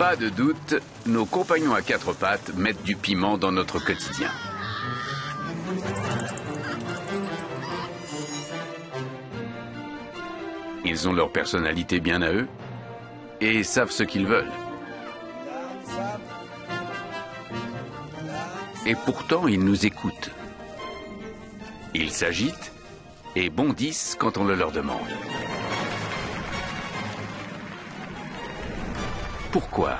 Pas de doute, nos compagnons à quatre pattes mettent du piment dans notre quotidien. Ils ont leur personnalité bien à eux et savent ce qu'ils veulent. Et pourtant, ils nous écoutent. Ils s'agitent et bondissent quand on le leur demande. Pourquoi?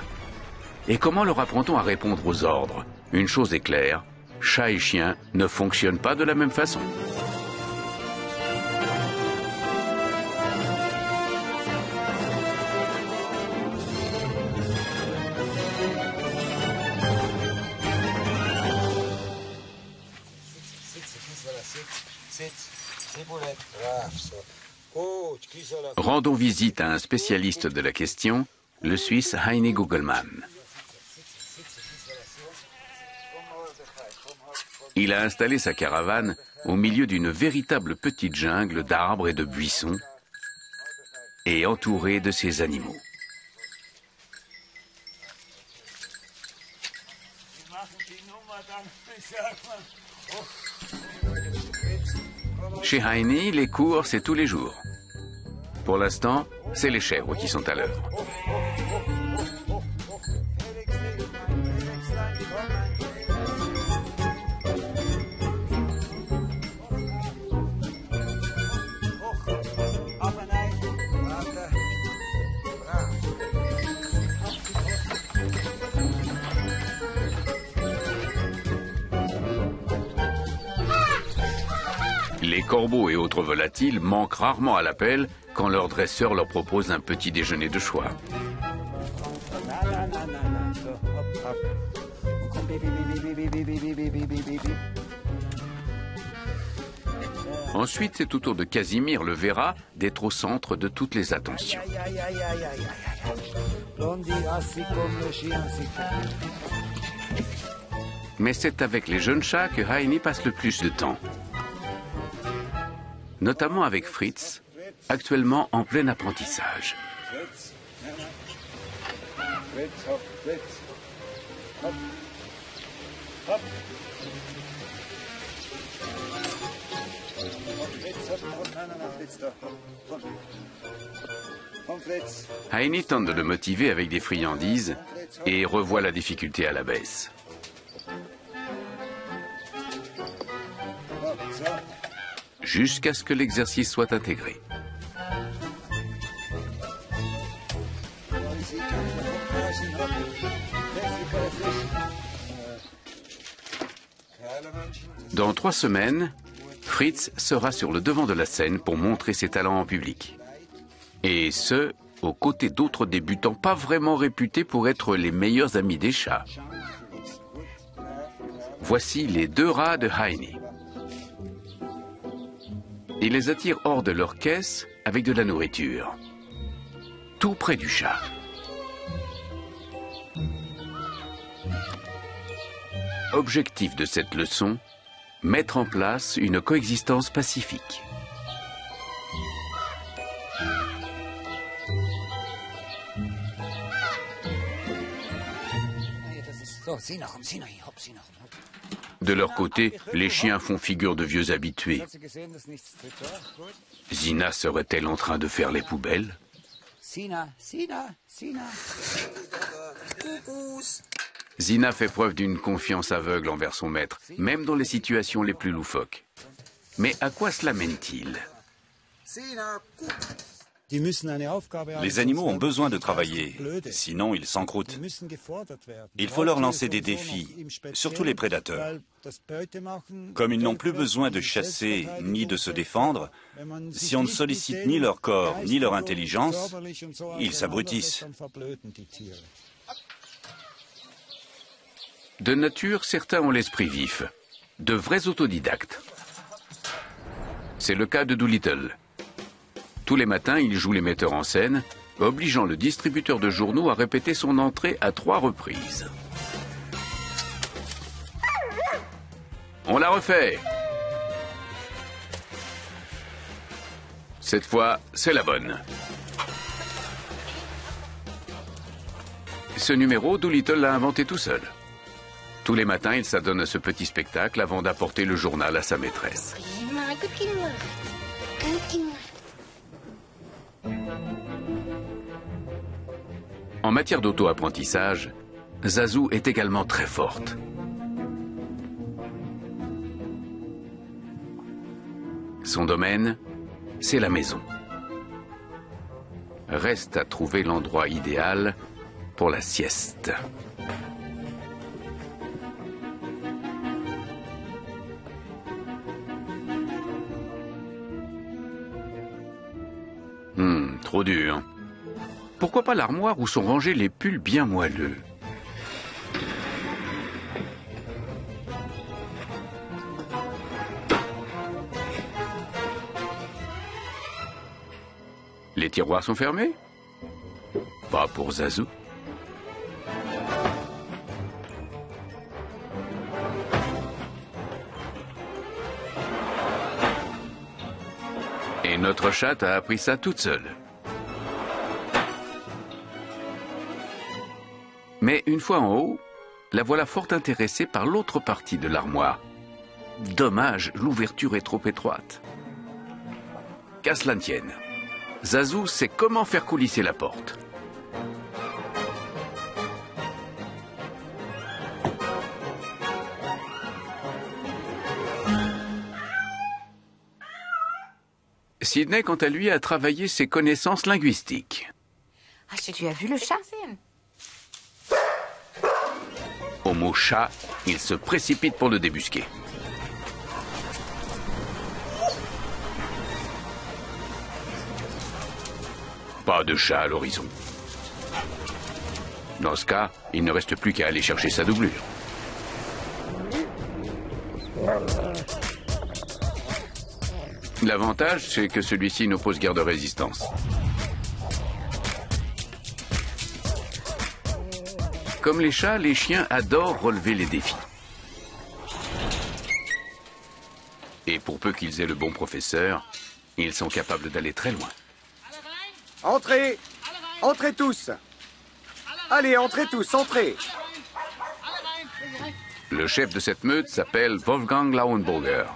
Et comment leur apprend-on à répondre aux ordres? Une chose est claire, chat et chien ne fonctionnent pas de la même façon. Rendons visite à un spécialiste de la question, le Suisse Heini Gugelmann. Il a installé sa caravane au milieu d'une véritable petite jungle d'arbres et de buissons et entouré de ses animaux. Chez Heini, les cours, c'est tous les jours. Pour l'instant, c'est les chèvres qui sont à l'œuvre. Les corbeaux et autres volatiles manquent rarement à l'appel quand leur dresseur leur propose un petit déjeuner de choix. Ensuite, c'est au tour de Casimir le verra d'être au centre de toutes les attentions. Mais c'est avec les jeunes chats que Heini passe le plus de temps. Notamment avec Fritz, actuellement en plein apprentissage. Heini tente de le motiver avec des friandises et revoit la difficulté à la baisse. Jusqu'à ce que l'exercice soit intégré. Dans 3 semaines, Fritz sera sur le devant de la scène pour montrer ses talents en public. Et ce, aux côtés d'autres débutants pas vraiment réputés pour être les meilleurs amis des chats. Voici les 2 rats de Heini. Il les attire hors de leur caisse avec de la nourriture. Tout près du chat. Objectif de cette leçon, mettre en place une coexistence pacifique. De leur côté, les chiens font figure de vieux habitués. Zina serait-elle en train de faire les poubelles? Zina fait preuve d'une confiance aveugle envers son maître, même dans les situations les plus loufoques. Mais à quoi cela mène-t-il? Les animaux ont besoin de travailler, sinon ils s'encroutent. Il faut leur lancer des défis, surtout les prédateurs. Comme ils n'ont plus besoin de chasser ni de se défendre, si on ne sollicite ni leur corps ni leur intelligence, ils s'abrutissent. De nature, certains ont l'esprit vif, de vrais autodidactes. C'est le cas de Doolittle. Tous les matins, il joue les metteurs en scène, obligeant le distributeur de journaux à répéter son entrée à 3 reprises. On la refait. Cette fois, c'est la bonne. Ce numéro, Doolittle l'a inventé tout seul. Tous les matins, il s'adonne à ce petit spectacle avant d'apporter le journal à sa maîtresse. En matière d'auto-apprentissage, Zazu est également très forte. Son domaine, c'est la maison. Reste à trouver l'endroit idéal pour la sieste. Trop dur. Pourquoi pas l'armoire où sont rangés les pulls bien moelleux? Les tiroirs sont fermés? Pas pour Zazu. Et notre chatte a appris ça toute seule. Mais une fois en haut, la voilà fort intéressée par l'autre partie de l'armoire. Dommage, l'ouverture est trop étroite. Qu'à cela ne tienne, Zazu sait comment faire coulisser la porte. Sydney, quant à lui, a travaillé ses connaissances linguistiques. Ah, tu as vu le chat? Au mot chat, il se précipite pour le débusquer. Pas de chat à l'horizon. Dans ce cas, il ne reste plus qu'à aller chercher sa doublure. L'avantage, c'est que celui-ci n'oppose guère de résistance. Comme les chats, les chiens adorent relever les défis. Et pour peu qu'ils aient le bon professeur, ils sont capables d'aller très loin. Entrez! Entrez tous! Allez, entrez tous, entrez! Le chef de cette meute s'appelle Wolfgang Lauenburger.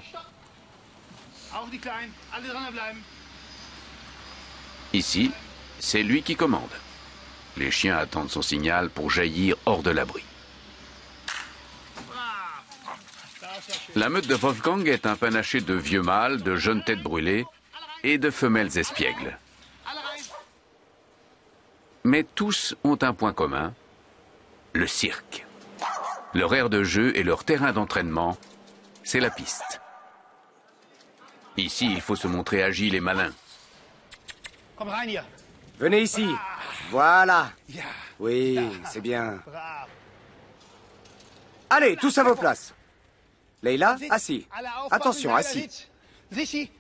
Ici, c'est lui qui commande. Les chiens attendent son signal pour jaillir hors de l'abri. La meute de Wolfgang est un panaché de vieux mâles, de jeunes têtes brûlées et de femelles espiègles. Mais tous ont un point commun, le cirque. Leur aire de jeu et leur terrain d'entraînement, c'est la piste. Ici, il faut se montrer agile et malin. Venez ici. Voilà. Oui, c'est bien. Allez, tous à vos places. Leila, assis. Attention, assis. Sissi,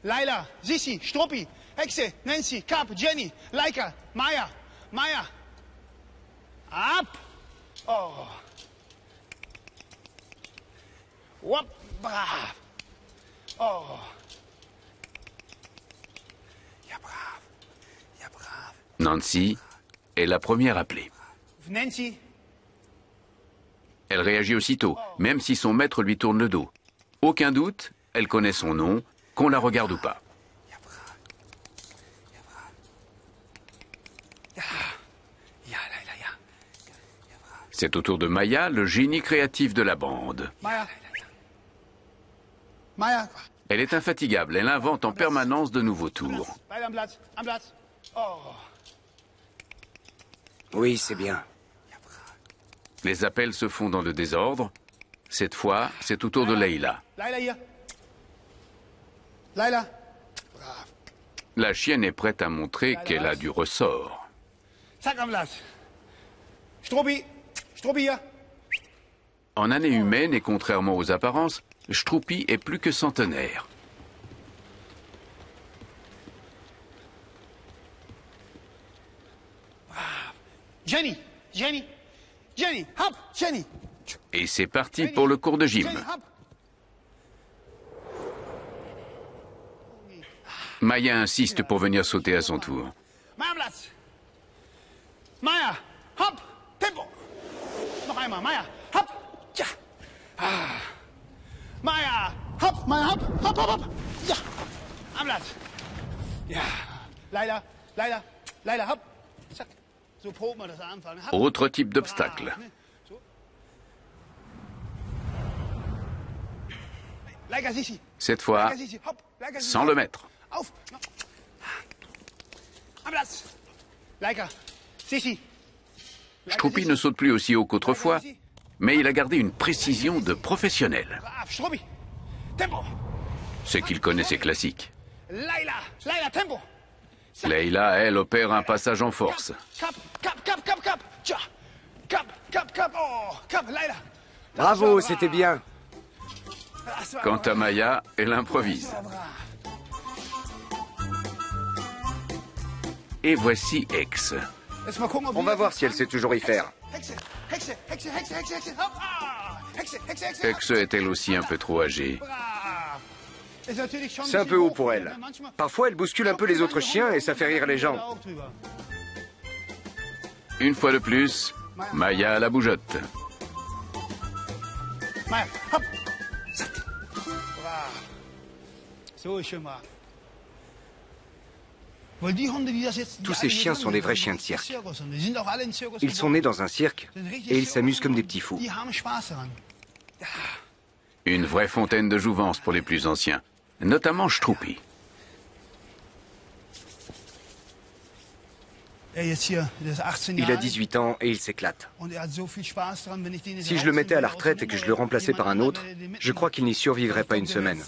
Leila, Sissi, Struppi, Hexe, Nancy, Cap, Jenny, Laika, Maya, Maya. Up. Oh. Wop, brave. Oh. Ja, brave. Ja, brave. Nancy est la première appelée. Nancy. Elle réagit aussitôt, même si son maître lui tourne le dos. Aucun doute, elle connaît son nom, qu'on la regarde ou pas. C'est au tour de Maya, le génie créatif de la bande. Maya. Maya. Elle est infatigable, elle invente en permanence de nouveaux tours. Beide am Platz, am Platz. Oh. Oui, c'est bien. Les appels se font dans le désordre. Cette fois, c'est au tour de Leila. Leila hier. Leila. Brav. La chienne est prête à montrer qu'elle a du ressort. Zack am Platz. Struppi. Struppi hier. En année humaine et contrairement aux apparences, Struppi est plus que centenaire. Jenny. Jenny. Jenny. Hop. Jenny. Et c'est parti pour le cours de gym. Jenny, hop. Maya insiste pour venir sauter à son tour. Maya am Platz. Maya. Hop. Einmal, Maya, hopp, ja. Ah. Maya, hopp, Maya, hopp, hopp, hopp, hopp. Ja, am Platz. Ja, Leila, Leila, Leila, hopp. Zack. So proben wir das Anfang. Autre type d'obstacle. Cette fois, sans le mettre. Struppi ne saute plus aussi haut qu'autrefois, mais il a gardé une précision de professionnel. C'est qu'il connaît ses classiques. Leila, elle, opère un passage en force. Bravo, c'était bien. Quant à Maya, elle improvise. Et voici Hexe. On va voir si elle sait toujours y faire. Hexe est elle aussi un peu trop âgée. C'est un peu haut pour elle. Parfois, elle bouscule un peu les autres chiens et ça fait rire les gens. Une fois de plus, Maya à la bougeotte. Tous ces chiens sont des vrais chiens de cirque. Ils sont nés dans un cirque et ils s'amusent comme des petits fous. Une vraie fontaine de jouvence pour les plus anciens, notamment Struppi. Il a 18 ans et il s'éclate. Si je le mettais à la retraite et que je le remplaçais par un autre, je crois qu'il n'y survivrait pas une semaine.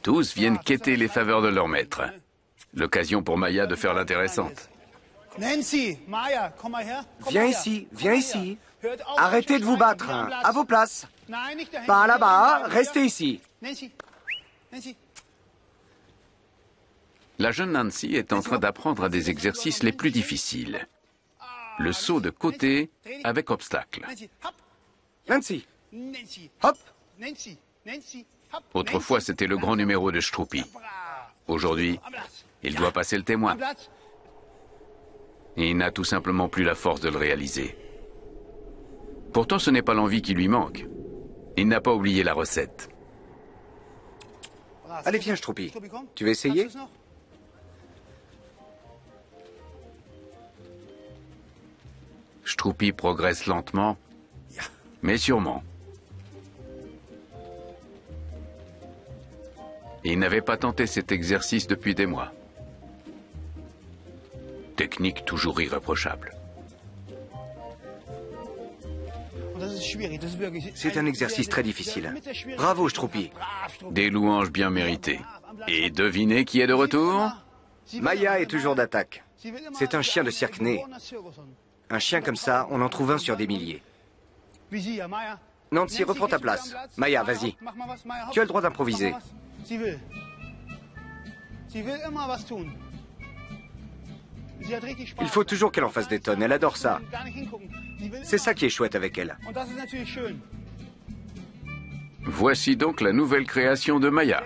Tous viennent quêter les faveurs de leur maître. L'occasion pour Maya de faire l'intéressante. Viens ici, viens ici. Arrêtez de vous battre, hein, à vos places. Pas là-bas, restez ici. La jeune Nancy est en train d'apprendre à des exercices les plus difficiles. Le saut de côté avec obstacle. Nancy, hop. Autrefois, c'était le grand numéro de Struppi. Aujourd'hui, il doit passer le témoin. Et il n'a tout simplement plus la force de le réaliser. Pourtant, ce n'est pas l'envie qui lui manque. Il n'a pas oublié la recette. Allez, viens, Struppi. Tu veux essayer? Struppi progresse lentement, mais sûrement. Il n'avait pas tenté cet exercice depuis des mois. Technique toujours irréprochable. C'est un exercice très difficile. Bravo, Struppi. Des louanges bien méritées. Et devinez qui est de retour? Maya est toujours d'attaque. C'est un chien de cirque né. Un chien comme ça, on en trouve un sur des milliers. Nancy, reprends ta place. Maya, vas-y. Tu as le droit d'improviser. Il faut toujours qu'elle en fasse des tonnes, elle adore ça. C'est ça qui est chouette avec elle. Voici donc la nouvelle création de Maya.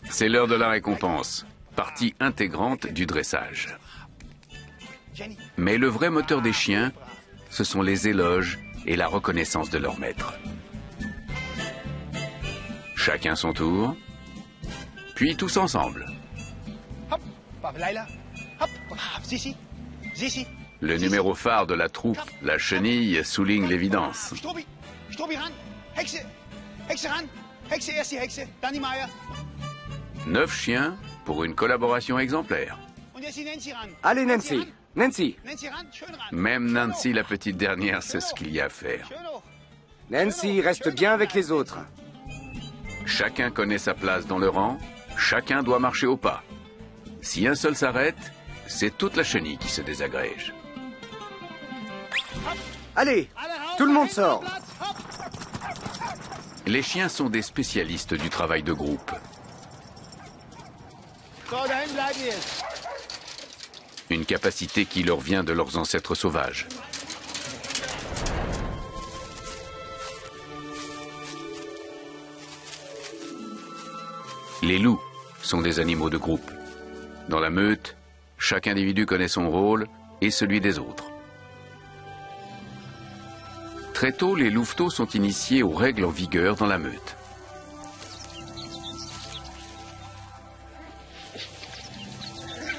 C'est l'heure de la récompense, partie intégrante du dressage. Mais le vrai moteur des chiens, ce sont les éloges et la reconnaissance de leur maître. Chacun son tour, puis tous ensemble. Le numéro phare de la troupe, la chenille, souligne l'évidence. 9 chiens pour une collaboration exemplaire. Allez, Nancy. Nancy. Même Nancy, la petite dernière, sait ce qu'il y a à faire. Nancy, reste bien avec les autres. Chacun connaît sa place dans le rang, chacun doit marcher au pas. Si un seul s'arrête, c'est toute la chenille qui se désagrège. Allez, tout le monde sort. Les chiens sont des spécialistes du travail de groupe. Une capacité qui leur vient de leurs ancêtres sauvages. Les loups sont des animaux de groupe. Dans la meute, chaque individu connaît son rôle et celui des autres. Très tôt, les louveteaux sont initiés aux règles en vigueur dans la meute.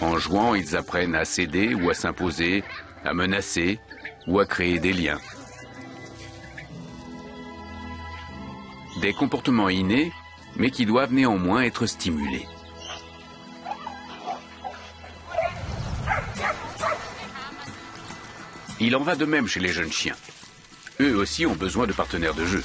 En jouant, ils apprennent à céder ou à s'imposer, à menacer ou à créer des liens. Des comportements innés, mais qui doivent néanmoins être stimulés. Il en va de même chez les jeunes chiens. Eux aussi ont besoin de partenaires de jeu.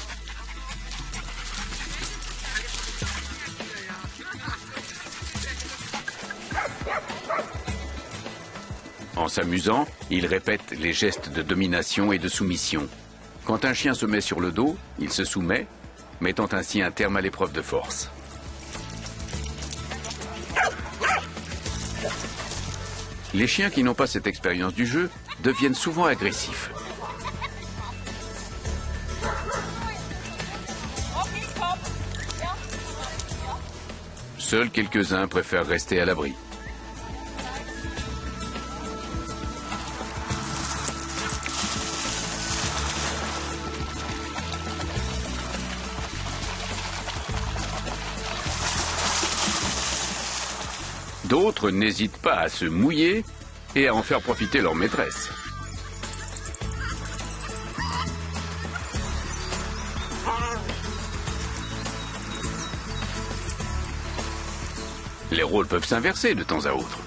En s'amusant, ils répètent les gestes de domination et de soumission. Quand un chien se met sur le dos, il se soumet, mettant ainsi un terme à l'épreuve de force. Les chiens qui n'ont pas cette expérience du jeu deviennent souvent agressifs. Seuls quelques-uns préfèrent rester à l'abri. D'autres n'hésitent pas à se mouiller et à en faire profiter leur maîtresse. Les rôles peuvent s'inverser de temps à autre.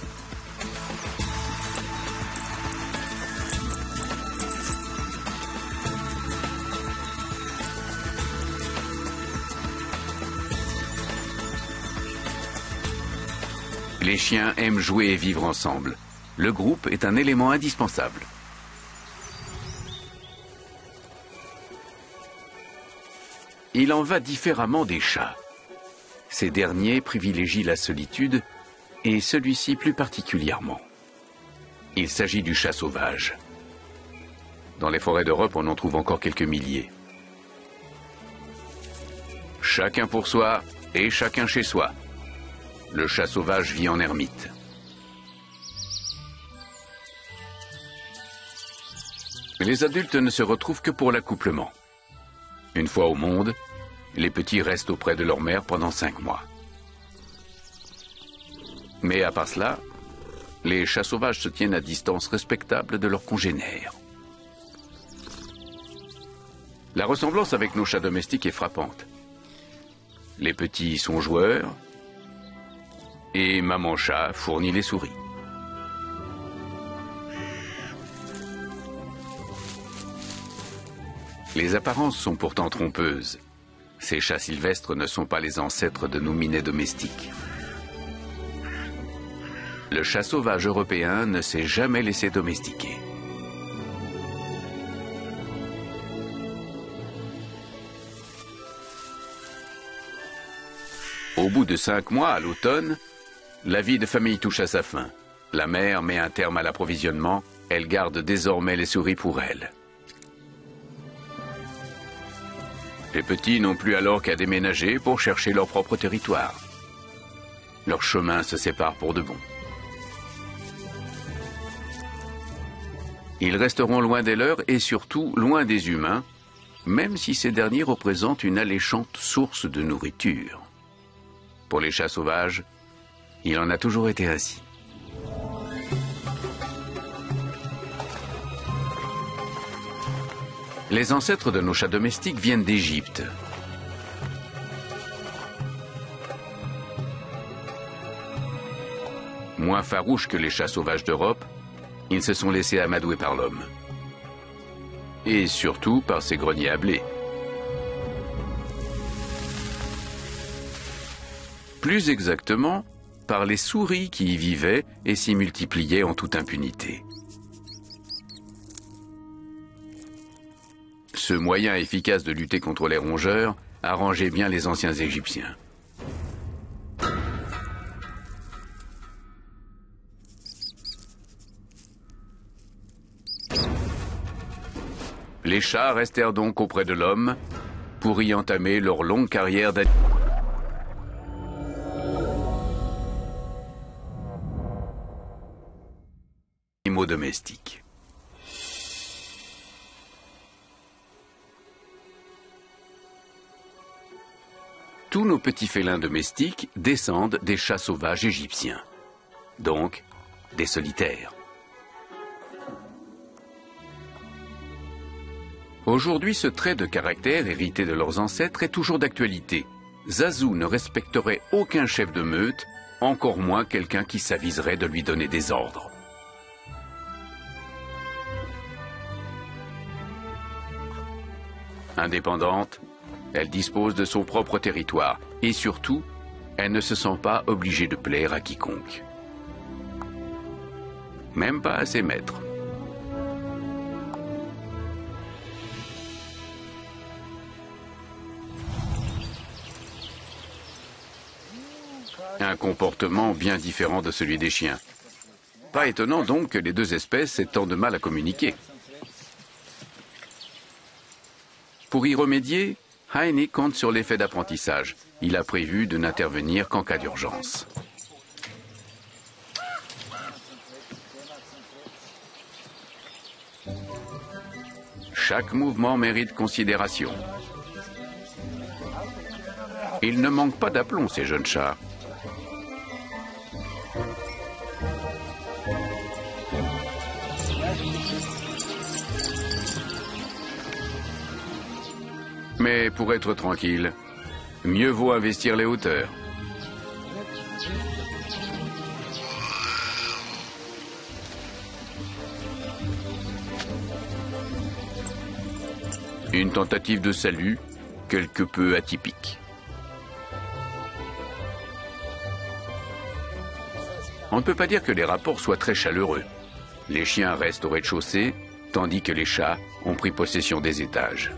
Les chiens aiment jouer et vivre ensemble. Le groupe est un élément indispensable. Il en va différemment des chats. Ces derniers privilégient la solitude, et celui-ci plus particulièrement. Il s'agit du chat sauvage. Dans les forêts d'Europe, on en trouve encore quelques milliers. Chacun pour soi et chacun chez soi. Le chat sauvage vit en ermite. Les adultes ne se retrouvent que pour l'accouplement. Une fois au monde, les petits restent auprès de leur mère pendant 5 mois. Mais à part cela, les chats sauvages se tiennent à distance respectable de leurs congénères. La ressemblance avec nos chats domestiques est frappante. Les petits sont joueurs, et maman chat fournit les souris. Les apparences sont pourtant trompeuses. Ces chats sylvestres ne sont pas les ancêtres de nos minets domestiques. Le chat sauvage européen ne s'est jamais laissé domestiquer. Au bout de 5 mois, à l'automne, la vie de famille touche à sa fin. La mère met un terme à l'approvisionnement. Elle garde désormais les souris pour elle. Les petits n'ont plus alors qu'à déménager pour chercher leur propre territoire. Leurs chemins se séparent pour de bon. Ils resteront loin des leurs et surtout loin des humains, même si ces derniers représentent une alléchante source de nourriture. Pour les chats sauvages, il en a toujours été ainsi. Les ancêtres de nos chats domestiques viennent d'Égypte. Moins farouches que les chats sauvages d'Europe, ils se sont laissés amadouer par l'homme. Et surtout par ses greniers à blé. Plus exactement, par les souris qui y vivaient et s'y multipliaient en toute impunité. Ce moyen efficace de lutter contre les rongeurs arrangeait bien les anciens Égyptiens. Les chats restèrent donc auprès de l'homme pour y entamer leur longue carrière d'animaux. animaux domestiques. Tous nos petits félins domestiques descendent des chats sauvages égyptiens, donc des solitaires. Aujourd'hui, ce trait de caractère hérité de leurs ancêtres est toujours d'actualité. Zazu ne respecterait aucun chef de meute, encore moins quelqu'un qui s'aviserait de lui donner des ordres. Indépendante, elle dispose de son propre territoire et surtout, elle ne se sent pas obligée de plaire à quiconque. Même pas à ses maîtres. Un comportement bien différent de celui des chiens. Pas étonnant donc que les deux espèces aient tant de mal à communiquer. Pour y remédier, Heini compte sur l'effet d'apprentissage. Il a prévu de n'intervenir qu'en cas d'urgence. Chaque mouvement mérite considération. Il ne manque pas d'aplomb, ces jeunes chats. Mais pour être tranquille, mieux vaut investir les hauteurs. Une tentative de salut quelque peu atypique. On ne peut pas dire que les rapports soient très chaleureux. Les chiens restent au rez-de-chaussée, tandis que les chats ont pris possession des étages.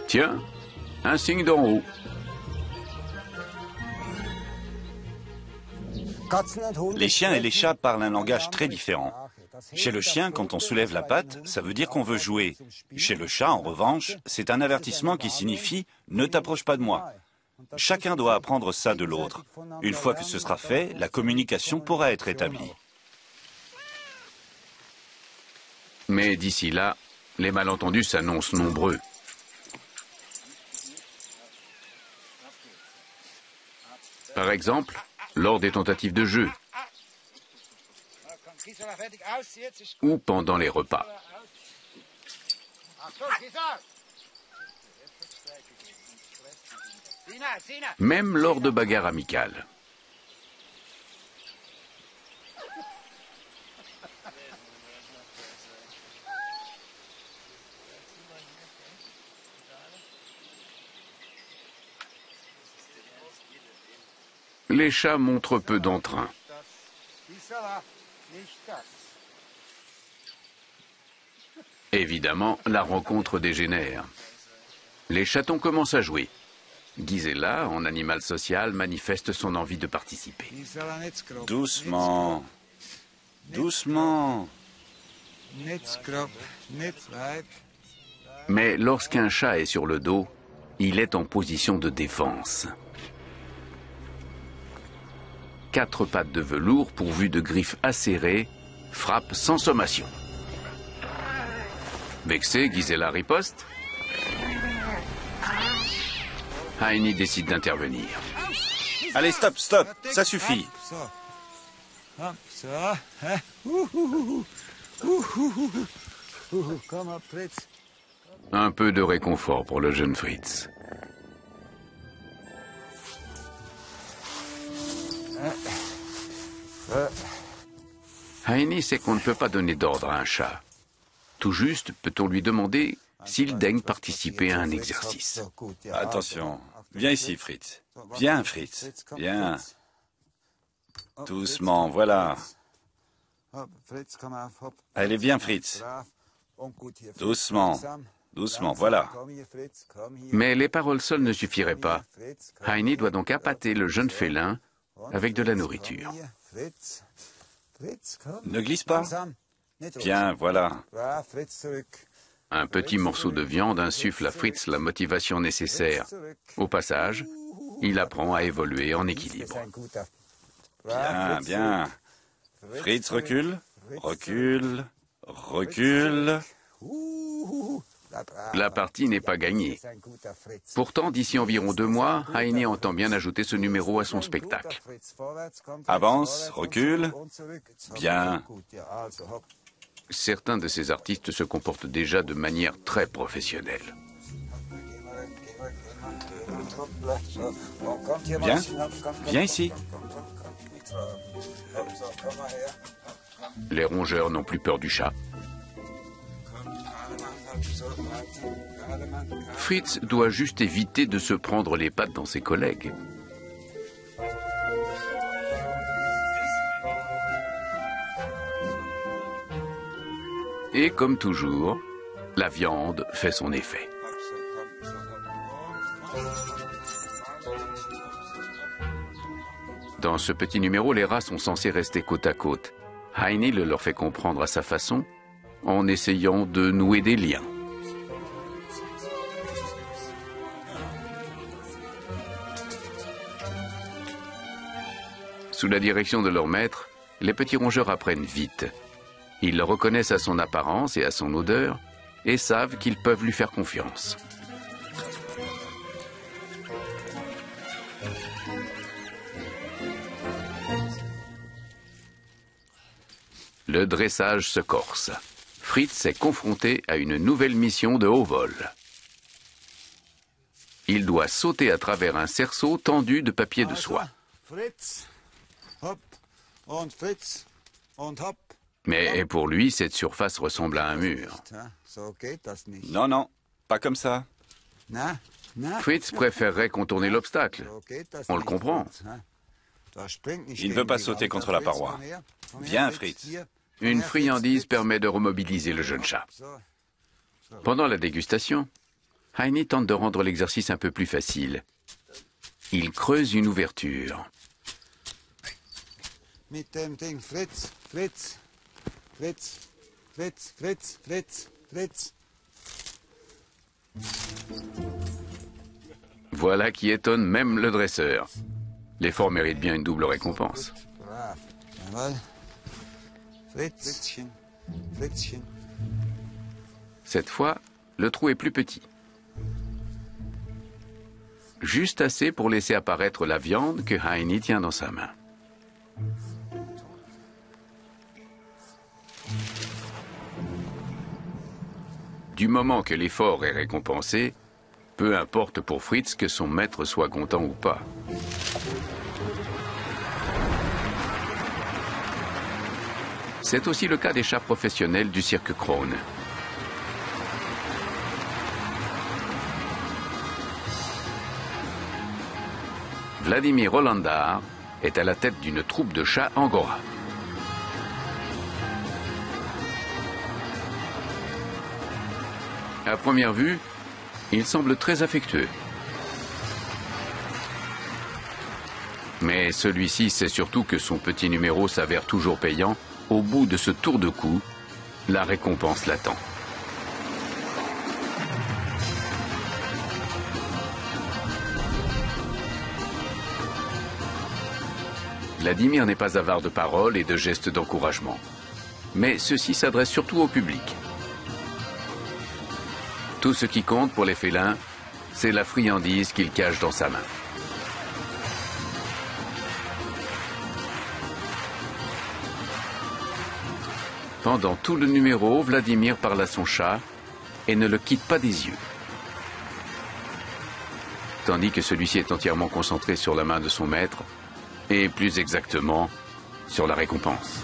Tiens, un signe d'en haut. Les chiens et les chats parlent un langage très différent. Chez le chien, quand on soulève la patte, ça veut dire qu'on veut jouer. Chez le chat, en revanche, c'est un avertissement qui signifie « ne t'approche pas de moi ». Chacun doit apprendre ça de l'autre. Une fois que ce sera fait, la communication pourra être établie. Mais d'ici là, les malentendus s'annoncent nombreux. Par exemple, lors des tentatives de jeu ou pendant les repas. Même lors de bagarres amicales. Les chats montrent peu d'entrain. Évidemment, la rencontre dégénère. Les chatons commencent à jouer. Gisela, en animal social, manifeste son envie de participer. Doucement. Doucement. Mais lorsqu'un chat est sur le dos, il est en position de défense. 4 pattes de velours pourvues de griffes acérées frappent sans sommation. Vexée, Gisela riposte. Heini décide d'intervenir. Allez, stop, stop, ça suffit. Un peu de réconfort pour le jeune Fritz. Heini sait qu'on ne peut pas donner d'ordre à un chat. Tout juste peut-on lui demander s'il daigne participer à un exercice. Attention, viens ici, Fritz. Viens, Fritz. Viens. Doucement, voilà. Allez, viens, Fritz. Doucement. Doucement, voilà. Mais les paroles seules ne suffiraient pas. Heini doit donc appâter le jeune félin avec de la nourriture. Ne glisse pas. Bien, voilà. Un petit morceau de viande insuffle à Fritz la motivation nécessaire. Au passage, il apprend à évoluer en équilibre. Bien, bien. Fritz recule, recule, recule. La partie n'est pas gagnée. Pourtant, d'ici environ 2 mois, Heini entend bien ajouter ce numéro à son spectacle. Avance, recule. Bien. Certains de ces artistes se comportent déjà de manière très professionnelle. Viens, viens ici. Les rongeurs n'ont plus peur du chat. Fritz doit juste éviter de se prendre les pattes dans ses collègues. Et comme toujours, la viande fait son effet. Dans ce petit numéro, les rats sont censés rester côte à côte. Heini le leur fait comprendre à sa façon, en essayant de nouer des liens. Sous la direction de leur maître, les petits rongeurs apprennent vite. Ils le reconnaissent à son apparence et à son odeur et savent qu'ils peuvent lui faire confiance. Le dressage se corse. Fritz est confronté à une nouvelle mission de haut vol. Il doit sauter à travers un cerceau tendu de papier de soie. Mais pour lui, cette surface ressemble à un mur. Non, non, pas comme ça. Fritz préférerait contourner l'obstacle. On le comprend. Il ne veut pas sauter contre la paroi. Viens, Fritz. Une friandise permet de remobiliser le jeune chat. Pendant la dégustation, Heini tente de rendre l'exercice un peu plus facile. Il creuse une ouverture. Voilà qui étonne même le dresseur. L'effort mérite bien une double récompense. Cette fois, le trou est plus petit. Juste assez pour laisser apparaître la viande que Heini tient dans sa main. Du moment que l'effort est récompensé, peu importe pour Fritz que son maître soit content ou pas. C'est aussi le cas des chats professionnels du cirque Krone. Vladimir Hollandar est à la tête d'une troupe de chats angora. À première vue, il semble très affectueux. Mais celui-ci sait surtout que son petit numéro s'avère toujours payant. Au bout de ce tour de cou, la récompense l'attend. Vladimir n'est pas avare de paroles et de gestes d'encouragement. Mais ceci s'adresse surtout au public. Tout ce qui compte pour les félins, c'est la friandise qu'il cache dans sa main. Pendant tout le numéro, Vladimir parle à son chat et ne le quitte pas des yeux. Tandis que celui-ci est entièrement concentré sur la main de son maître, et plus exactement, sur la récompense.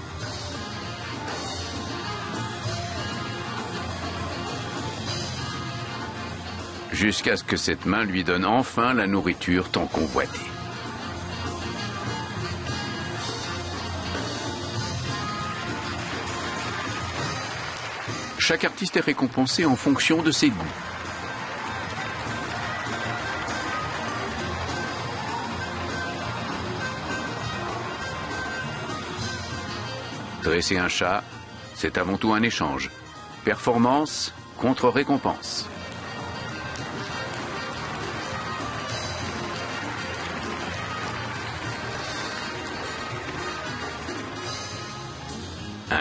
Jusqu'à ce que cette main lui donne enfin la nourriture tant convoitée. Chaque artiste est récompensé en fonction de ses goûts. Dresser un chat, c'est avant tout un échange. Performance contre récompense.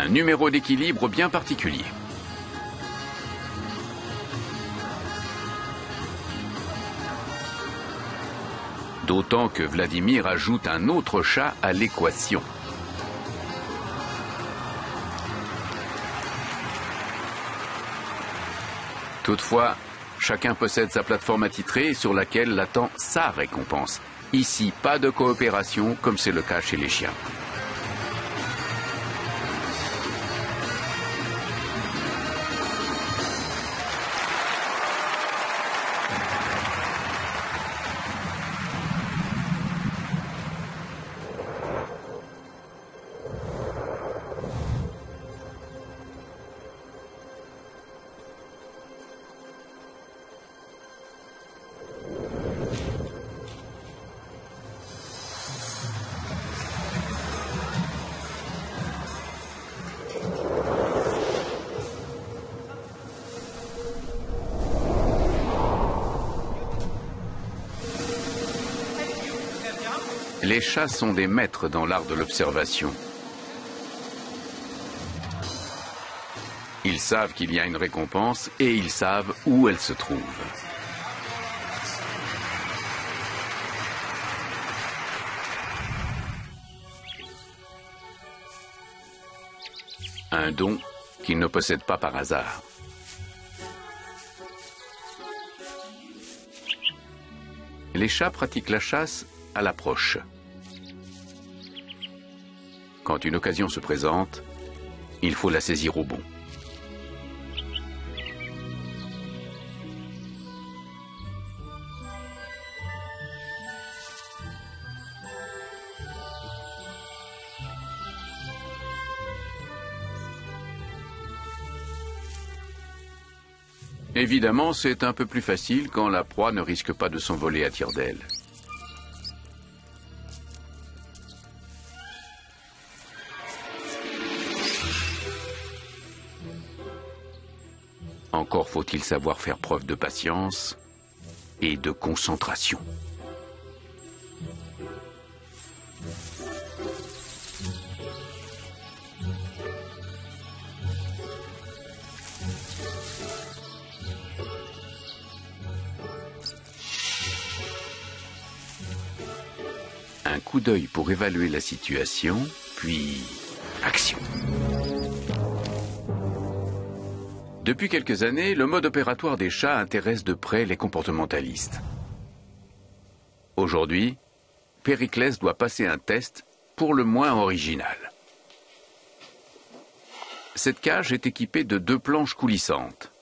Un numéro d'équilibre bien particulier. D'autant que Vladimir ajoute un autre chat à l'équation. Toutefois, chacun possède sa plateforme attitrée sur laquelle l'attend sa récompense. Ici, pas de coopération comme c'est le cas chez les chiens. Les chats sont des maîtres dans l'art de l'observation. Ils savent qu'il y a une récompense et ils savent où elle se trouve. Un don qu'ils ne possèdent pas par hasard. Les chats pratiquent la chasse à l'approche. Quand une occasion se présente, il faut la saisir au bond. Évidemment, c'est un peu plus facile quand la proie ne risque pas de s'envoler à tire-d'aile. Encore faut-il savoir faire preuve de patience et de concentration. Un coup d'œil pour évaluer la situation, puis action. Depuis quelques années, le mode opératoire des chats intéresse de près les comportementalistes. Aujourd'hui, Périclès doit passer un test pour le moins original. Cette cage est équipée de 2 planches coulissantes.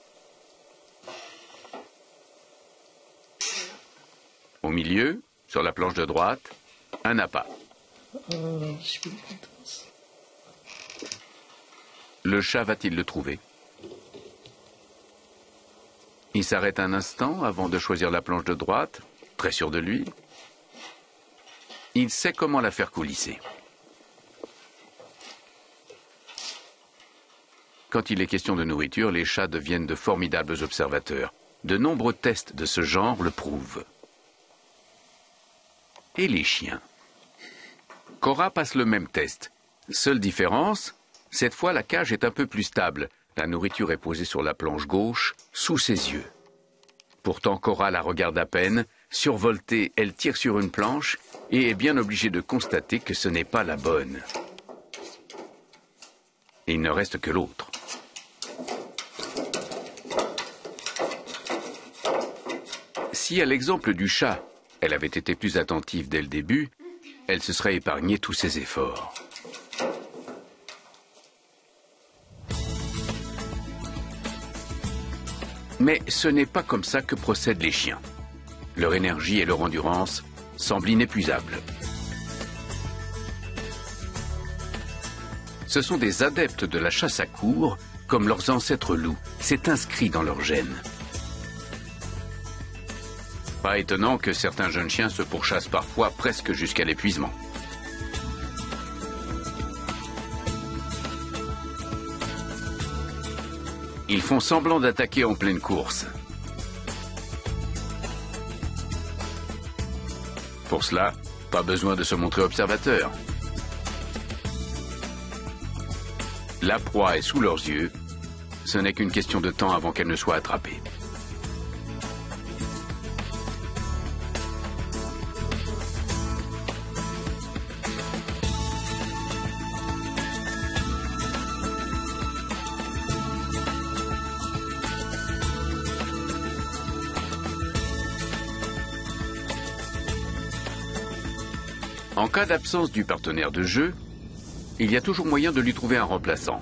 Au milieu, sur la planche de droite, un appât. Le chat va-t-il le trouver ? Il s'arrête un instant avant de choisir la planche de droite, très sûr de lui. Il sait comment la faire coulisser. Quand il est question de nourriture, les chats deviennent de formidables observateurs. De nombreux tests de ce genre le prouvent. Et les chiens ? Cora passe le même test. Seule différence, cette fois la cage est un peu plus stable. La nourriture est posée sur la planche gauche, sous ses yeux. Pourtant, Cora la regarde à peine. Survoltée, elle tire sur une planche et est bien obligée de constater que ce n'est pas la bonne. Il ne reste que l'autre. Si, à l'exemple du chat, elle avait été plus attentive dès le début, elle se serait épargnée tous ses efforts. Mais ce n'est pas comme ça que procèdent les chiens. Leur énergie et leur endurance semblent inépuisables. Ce sont des adeptes de la chasse à courre, comme leurs ancêtres loups. C'est inscrit dans leur gène. Pas étonnant que certains jeunes chiens se pourchassent parfois presque jusqu'à l'épuisement. Ils font semblant d'attaquer en pleine course. Pour cela, pas besoin de se montrer observateur. La proie est sous leurs yeux. Ce n'est qu'une question de temps avant qu'elle ne soit attrapée. En cas d'absence du partenaire de jeu, il y a toujours moyen de lui trouver un remplaçant.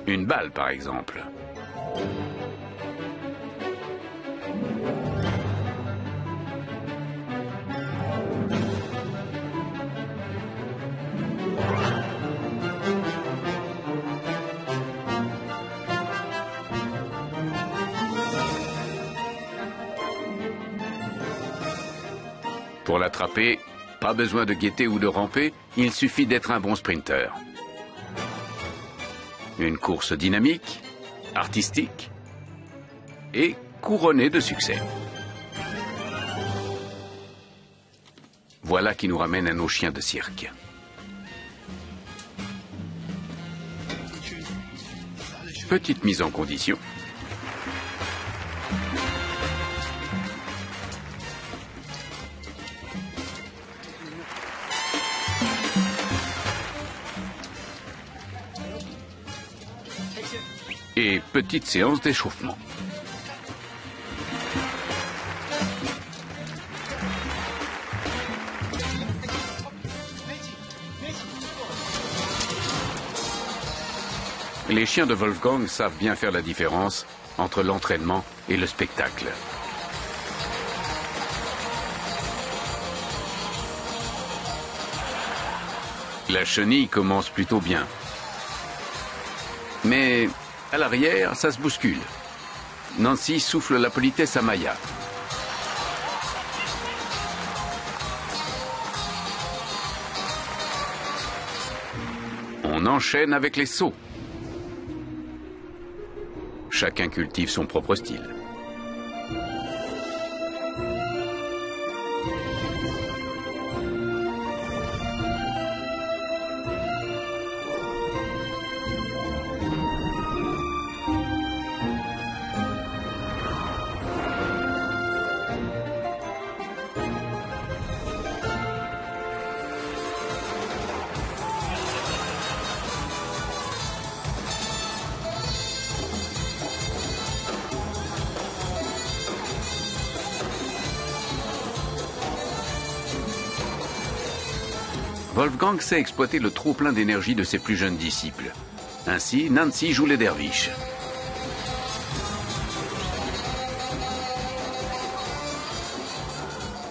Une balle, par exemple. Pour l'attraper, pas besoin de guetter ou de ramper, il suffit d'être un bon sprinter. Une course dynamique, artistique et couronnée de succès. Voilà qui nous ramène à nos chiens de cirque. Petite mise en condition. Et petite séance d'échauffement. Les chiens de Wolfgang savent bien faire la différence entre l'entraînement et le spectacle. La chenille commence plutôt bien. Mais à l'arrière, ça se bouscule. Nancy souffle la politesse à Maya. On enchaîne avec les sauts. Chacun cultive son propre style. Wolfgang sait exploiter le trop-plein d'énergie de ses plus jeunes disciples. Ainsi, Nancy joue les derviches.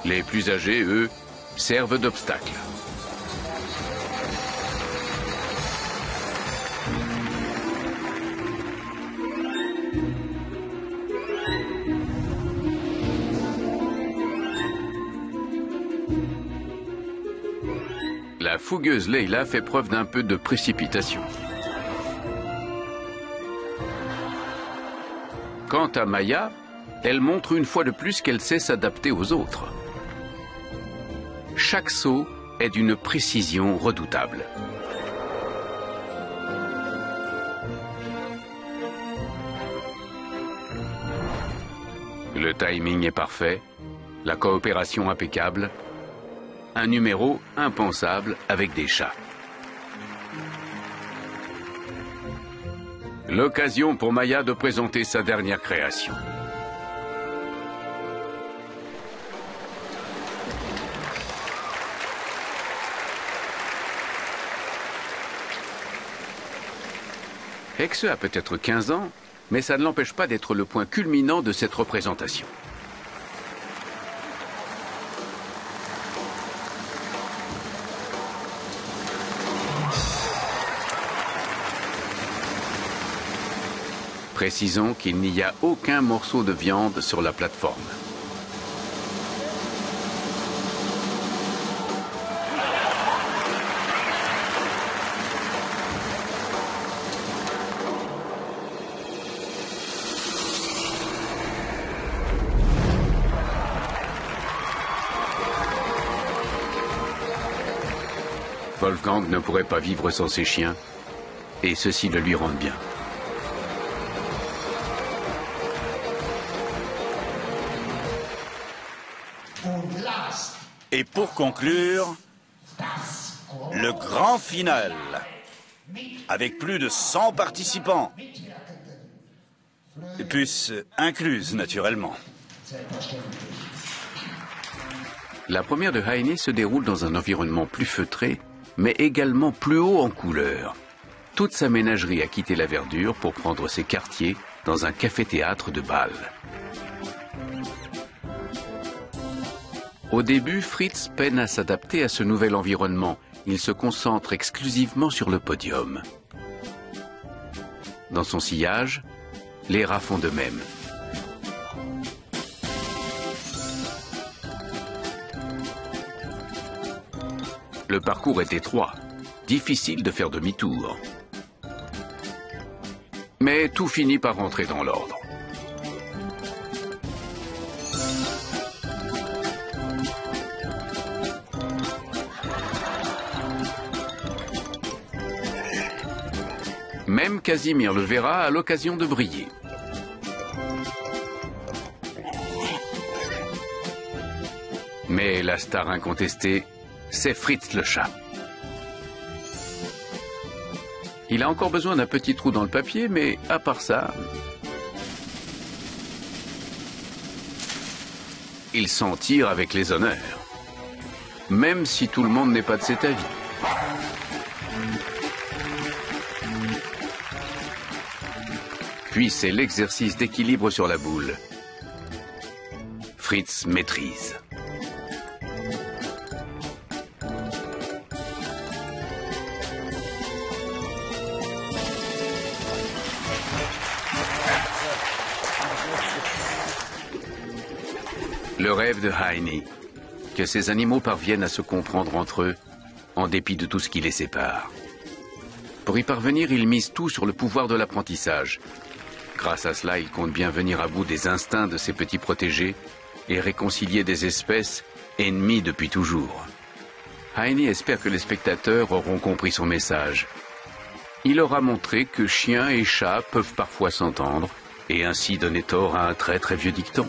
Les plus âgés, eux, servent d'obstacle. La fougueuse Leila fait preuve d'un peu de précipitation. Quant à Maya, elle montre une fois de plus qu'elle sait s'adapter aux autres. Chaque saut est d'une précision redoutable. Le timing est parfait, la coopération impeccable. Un numéro impensable avec des chats. L'occasion pour Maya de présenter sa dernière création. Hexe a peut-être 15 ans, mais ça ne l'empêche pas d'être le point culminant de cette représentation. Précisons qu'il n'y a aucun morceau de viande sur la plateforme. Wolfgang ne pourrait pas vivre sans ses chiens, et ceci le lui rend bien. Et pour conclure, le grand final, avec plus de 100 participants, puces incluses naturellement. La première de Heine se déroule dans un environnement plus feutré, mais également plus haut en couleur. Toute sa ménagerie a quitté la verdure pour prendre ses quartiers dans un café-théâtre de Bâle. Au début, Fritz peine à s'adapter à ce nouvel environnement. Il se concentre exclusivement sur le podium. Dans son sillage, les rats font de même. Le parcours est étroit, difficile de faire demi-tour. Mais tout finit par rentrer dans l'ordre. Même Casimir le verra à l'occasion de briller. Mais la star incontestée, c'est Fritz le chat. Il a encore besoin d'un petit trou dans le papier, mais à part ça, il s'en tire avec les honneurs. Même si tout le monde n'est pas de cet avis. Puis c'est l'exercice d'équilibre sur la boule. Fritz maîtrise. Le rêve de Heine, que ces animaux parviennent à se comprendre entre eux, en dépit de tout ce qui les sépare. Pour y parvenir, il mise tout sur le pouvoir de l'apprentissage. Grâce à cela, il compte bien venir à bout des instincts de ses petits protégés et réconcilier des espèces ennemies depuis toujours. Heine espère que les spectateurs auront compris son message. Il aura montré que chiens et chats peuvent parfois s'entendre et ainsi donner tort à un très très vieux dicton.